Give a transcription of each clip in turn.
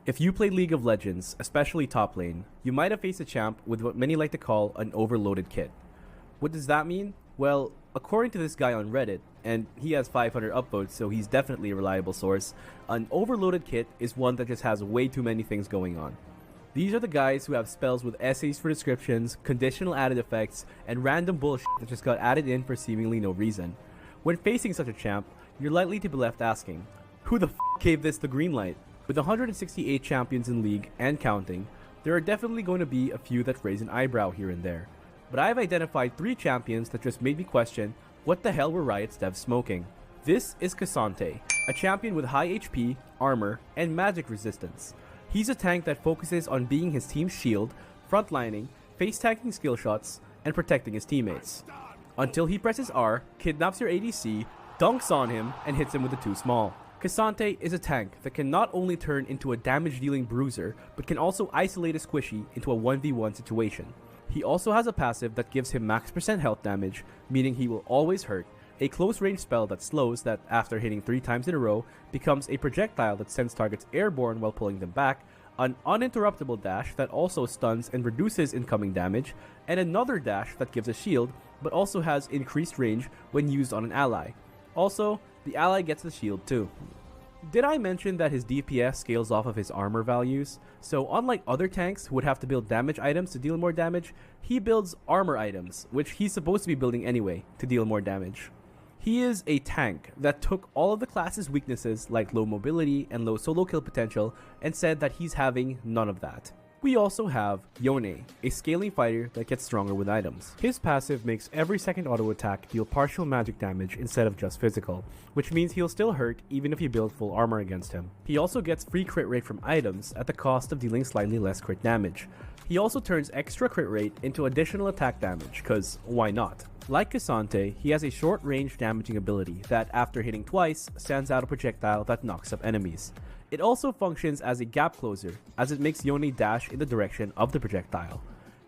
If you play League of Legends, especially top lane, you might have faced a champ with what many like to call an overloaded kit. What does that mean? Well, according to this guy on Reddit, and he has 500 upvotes, so he's definitely a reliable source, an overloaded kit is one that just has way too many things going on. These are the guys who have spells with essays for descriptions, conditional added effects, and random bullshit that just got added in for seemingly no reason. When facing such a champ, you're likely to be left asking, who the f gave this the green light? With 168 champions in League and counting, there are definitely going to be a few that raise an eyebrow here and there. But I've identified 3 champions that just made me question what the hell were Riot's devs smoking. This is K'Sante, a champion with high HP, armor, and magic resistance. He's a tank that focuses on being his team's shield, frontlining, face tanking skill shots, and protecting his teammates. Until he presses R, kidnaps your ADC, dunks on him, and hits him with the too small. K'Sante is a tank that can not only turn into a damage-dealing bruiser, but can also isolate a squishy into a 1v1 situation. He also has a passive that gives him max % health damage, meaning he will always hurt, a close-range spell that slows that, after hitting 3 times in a row, becomes a projectile that sends targets airborne while pulling them back, an uninterruptible dash that also stuns and reduces incoming damage, and another dash that gives a shield, but also has increased range when used on an ally. Also, the ally gets the shield too. Did I mention that his DPS scales off of his armor values? So unlike other tanks who would have to build damage items to deal more damage, he builds armor items, which he's supposed to be building anyway, to deal more damage. He is a tank that took all of the class's weaknesses like low mobility and low solo kill potential and said that he's having none of that. We also have Yone, a scaling fighter that gets stronger with items. His passive makes every second auto attack deal partial magic damage instead of just physical, which means he'll still hurt even if you build full armor against him. He also gets free crit rate from items at the cost of dealing slightly less crit damage. He also turns extra crit rate into additional attack damage, cause why not? Like K'Sante, he has a short-range damaging ability that, after hitting twice, sends out a projectile that knocks up enemies. It also functions as a gap closer, as it makes Yone dash in the direction of the projectile.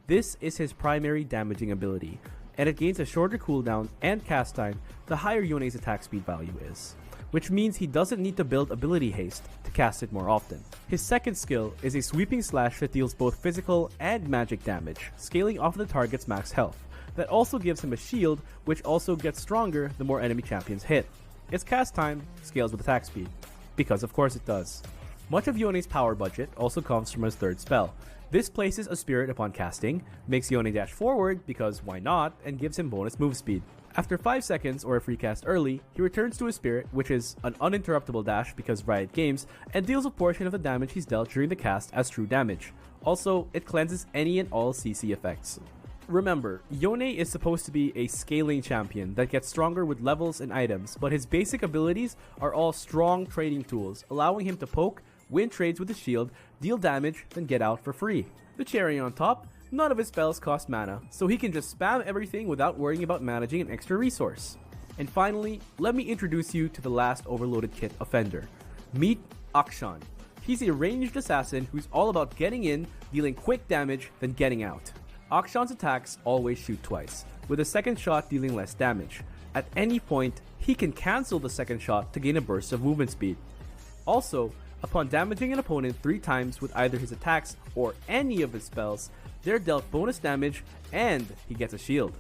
This is his primary damaging ability, and it gains a shorter cooldown and cast time the higher Yone's attack speed value is, which means he doesn't need to build ability haste to cast it more often. His second skill is a sweeping slash that deals both physical and magic damage, scaling off the target's max health. That also gives him a shield, which also gets stronger the more enemy champions hit. Its cast time scales with attack speed, because of course it does. Much of Yone's power budget also comes from his third spell. This places a spirit upon casting, makes Yone dash forward because why not, and gives him bonus move speed. After 5 seconds or a free cast early, he returns to his spirit, which is an uninterruptible dash because Riot Games, and deals a portion of the damage he's dealt during the cast as true damage. Also, it cleanses any and all CC effects. Remember, Yone is supposed to be a scaling champion that gets stronger with levels and items, but his basic abilities are all strong trading tools, allowing him to poke, win trades with his shield, deal damage, then get out for free. The cherry on top, none of his spells cost mana, so he can just spam everything without worrying about managing an extra resource. And finally, let me introduce you to the last overloaded kit offender. Meet Akshan. He's a ranged assassin who's all about getting in, dealing quick damage, then getting out. Akshan's attacks always shoot twice, with a second shot dealing less damage. At any point, he can cancel the second shot to gain a burst of movement speed. Also, upon damaging an opponent 3 times with either his attacks or any of his spells, they're dealt bonus damage and he gets a shield.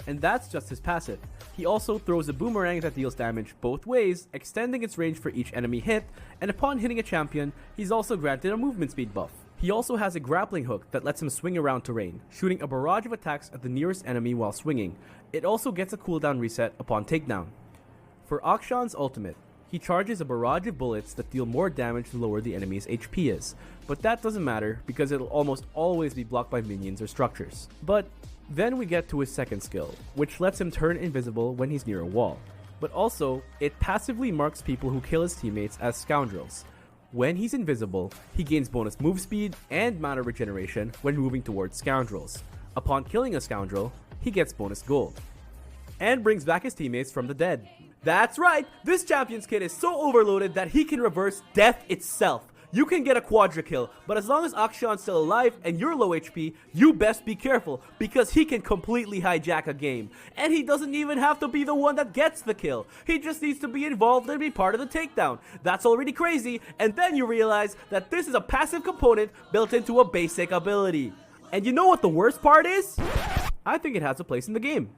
And that's just his passive. He also throws a boomerang that deals damage both ways, extending its range for each enemy hit, and upon hitting a champion, he's also granted a movement speed buff. He also has a grappling hook that lets him swing around terrain, shooting a barrage of attacks at the nearest enemy while swinging. It also gets a cooldown reset upon takedown. For Akshan's ultimate, he charges a barrage of bullets that deal more damage the lower the enemy's HP is, but that doesn't matter because it'll almost always be blocked by minions or structures. But then we get to his second skill, which lets him turn invisible when he's near a wall. But also, it passively marks people who kill his teammates as scoundrels. When he's invisible, he gains bonus move speed and mana regeneration when moving towards scoundrels. Upon killing a scoundrel, he gets bonus gold. And brings back his teammates from the dead. That's right, this champion's kit is so overloaded that he can reverse death itself. you can get a quadra kill, but as long as Akshan's still alive and you're low HP, you best be careful because he can completely hijack a game. And he doesn't even have to be the one that gets the kill. He just needs to be involved and be part of the takedown. That's already crazy, and then you realize that this is a passive component built into a basic ability. And you know what the worst part is? I think it has a place in the game.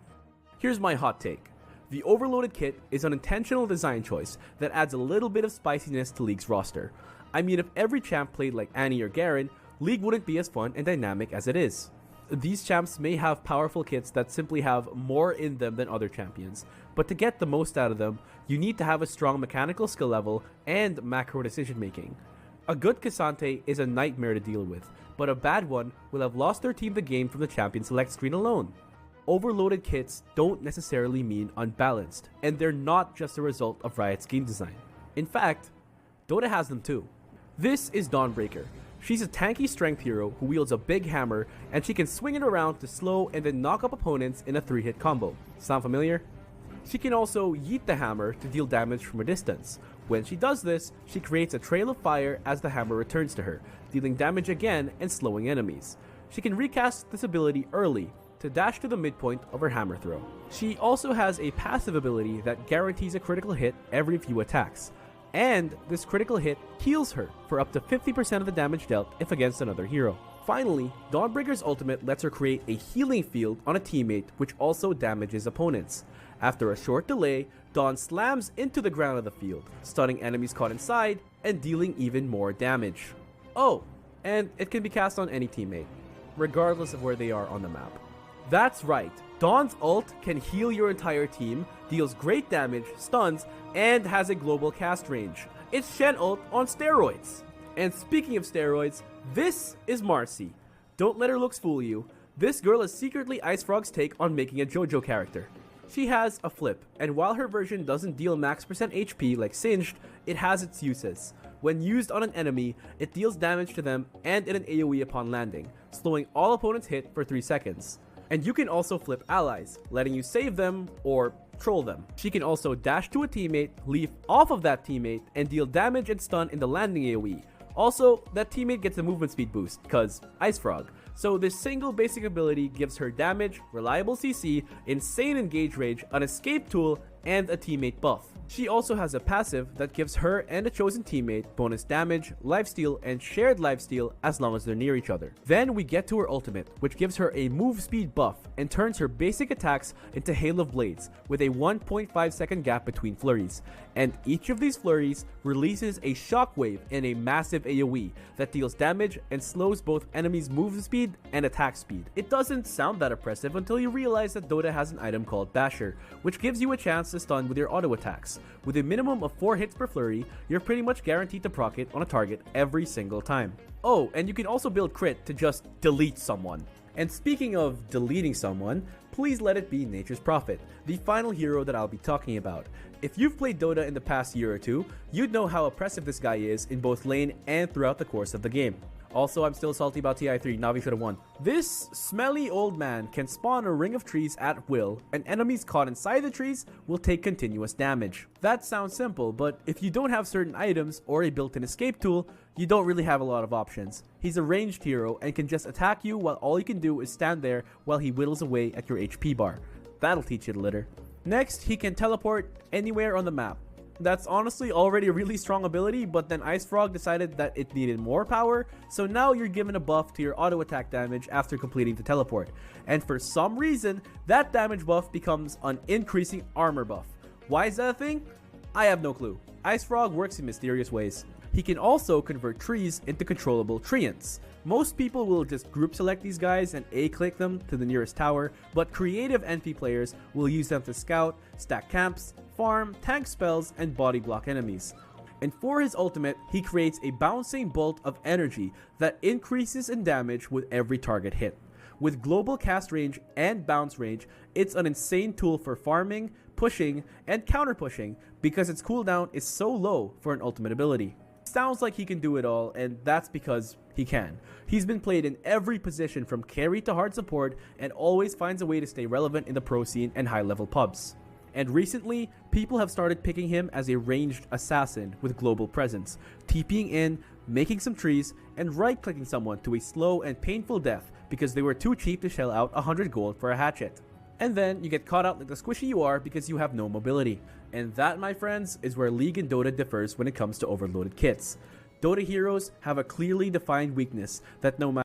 Here's my hot take. The Overloaded Kit is an intentional design choice that adds a little bit of spiciness to League's roster. I mean, if every champ played like Annie or Garen, League wouldn't be as fun and dynamic as it is. These champs may have powerful kits that simply have more in them than other champions, but to get the most out of them, you need to have a strong mechanical skill level and macro decision making. A good K'Sante is a nightmare to deal with, but a bad one will have lost their team the game from the champion select screen alone. Overloaded kits don't necessarily mean unbalanced, and they're not just a result of Riot's game design. In fact, Dota has them too. This is Dawnbreaker. She's a tanky strength hero who wields a big hammer, and she can swing it around to slow and then knock up opponents in a 3-hit combo. Sound familiar? She can also yeet the hammer to deal damage from a distance. When she does this, she creates a trail of fire as the hammer returns to her, dealing damage again and slowing enemies. She can recast this ability early, to dash to the midpoint of her hammer throw. She also has a passive ability that guarantees a critical hit every few attacks, and this critical hit heals her for up to 50% of the damage dealt if against another hero. Finally, Dawnbreaker's ultimate lets her create a healing field on a teammate which also damages opponents. After a short delay, Dawn slams into the ground of the field, stunning enemies caught inside and dealing even more damage. Oh, and it can be cast on any teammate, regardless of where they are on the map. That's right, Dawn's ult can heal your entire team, deals great damage, stuns, and has a global cast range. It's Shen ult on steroids. And speaking of steroids, this is Marci. Don't let her looks fool you. This girl is secretly IceFrog's take on making a JoJo character. She has a flip, and while her version doesn't deal max % HP like Singed, it has its uses. When used on an enemy, it deals damage to them and in an AoE upon landing, slowing all opponents hit for 3 seconds. And you can also flip allies, letting you save them or troll them. She can also dash to a teammate, leap off of that teammate, and deal damage and stun in the landing AoE. Also, that teammate gets a movement speed boost, cause IceFrog. So this single basic ability gives her damage, reliable CC, insane engage range, an escape tool, and a teammate buff. She also has a passive that gives her and a chosen teammate bonus damage, lifesteal, and shared lifesteal as long as they're near each other. Then we get to her ultimate, which gives her a move speed buff and turns her basic attacks into Hail of Blades with a 1.5 second gap between flurries. And each of these flurries releases a shockwave and a massive AoE that deals damage and slows both enemies' move speed and attack speed. It doesn't sound that impressive until you realize that Dota has an item called Basher, which gives you a chance to stun with your auto attacks. With a minimum of 4 hits per flurry, you're pretty much guaranteed to proc it on a target every single time. Oh, and you can also build crit to just delete someone. And speaking of deleting someone, please let it be Nature's Prophet, the final hero that I'll be talking about. If you've played Dota in the past year or two, you'd know how oppressive this guy is in both lane and throughout the course of the game. Also, I'm still salty about TI3, Na'Vi should have won. This smelly old man can spawn a ring of trees at will, and enemies caught inside the trees will take continuous damage. That sounds simple, but if you don't have certain items or a built-in escape tool, you don't really have a lot of options. He's a ranged hero and can just attack you while all you can do is stand there while he whittles away at your HP bar. That'll teach you to litter. Next, he can teleport anywhere on the map. That's honestly already a really strong ability, but then IceFrog decided that it needed more power, so now you're given a buff to your auto attack damage after completing the teleport. And for some reason, that damage buff becomes an increasing armor buff. Why is that a thing? I have no clue. IceFrog works in mysterious ways. He can also convert trees into controllable treants. Most people will just group select these guys and A-click them to the nearest tower, but creative NP players will use them to scout, stack camps, farm, tank spells, and body block enemies. And for his ultimate, he creates a bouncing bolt of energy that increases in damage with every target hit. With global cast range and bounce range, it's an insane tool for farming, pushing, and counter pushing because its cooldown is so low for an ultimate ability. Sounds like he can do it all, and that's because he can. He's been played in every position from carry to hard support and always finds a way to stay relevant in the pro scene and high level pubs. And recently, people have started picking him as a ranged assassin with global presence, TPing in, making some trees, and right-clicking someone to a slow and painful death because they were too cheap to shell out 100 gold for a hatchet. And then you get caught out like the squishy you are because you have no mobility. And that, my friends, is where League and Dota differs when it comes to overloaded kits. Dota heroes have a clearly defined weakness that no matter